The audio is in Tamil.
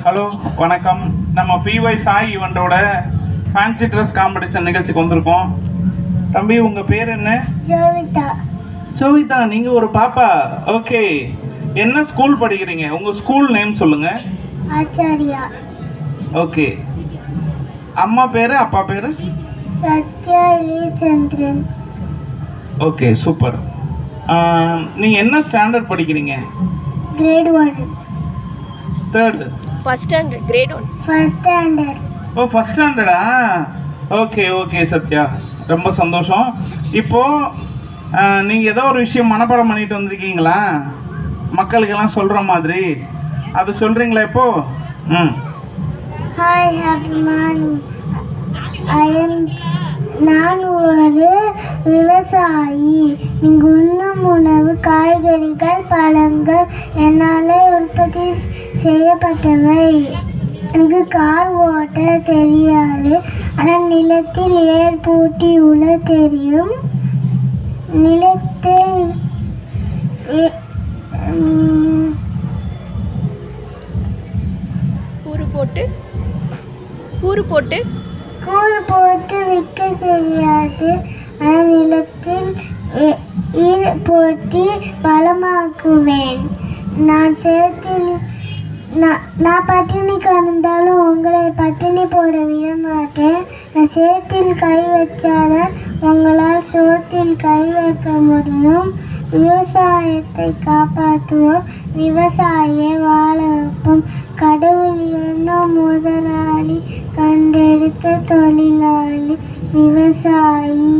ஹலோ வணக்கம். நம்ம பிஒய் சாய் ஈவெண்ட்டோட ஃபேன்சி ட்ரெஸ் காம்படிஷன் நிகழ்ச்சிக்கு வந்திருக்கோம். தம்பி உங்கள் பேர் என்ன? ஜோவிதா. ஜோவிதா, நீங்கள் ஒரு பாப்பா. ஓகே, என்ன ஸ்கூல் படிக்கிறீங்க? உங்கள் ஸ்கூல் நேம் சொல்லுங்கள். ஆச்சாரியா. ஓகே, அம்மா பேர் அப்பா பேர்? சத்யா சந்திரன். Okay, super. நீங்கள் என்ன ஸ்டாண்டர்ட் படிக்கிறீங்க? Grade 1. Third. First standard. Grade 1. First standard. Oh, first ஸ்டாண்டர்டா? ஓகே ஓகே சத்யா, ரொம்ப சந்தோஷம். இப்போது நீங்கள் ஏதோ ஒரு விஷயம் மனப்பாடம் பண்ணிட்டு வந்திருக்கீங்களா? மக்களுக்கெல்லாம் சொல்கிற மாதிரி அது சொல்கிறீங்களா இப்போது? Hi, happy morning. நான் ஒரு விவசாயி. இங்கு உண்ணும் உணவு காய்கறிகள், பழங்கள் என்னாலே உற்பத்தி செய்யப்பட்டவை. எனக்கு கார் ஓட்ட தெரியாது, ஆனால் நிலத்தில் ஏர் பூட்டி உள்ள தெரியும். நிலத்தில் கூறு போட்டு விற்க தெரியாது, ஆனால் நிலத்தில் ஈர போட்டி பலமாக்குவேன். நான் பட்டினி கிடந்தாலும் உங்களை பட்டினி போட விட மாட்டேன். நான் சேத்தில் கை வச்சாதான் உங்களால் சோத்தில் கை வைக்க முடியும். விவசாயத்தை காப்பாற்றுவோம், விவசாயியை வாழ வைப்போம். கடவுள் என்னும் முதலாளி, கண்டெடுத்த தொழிலாளி விவசாயி.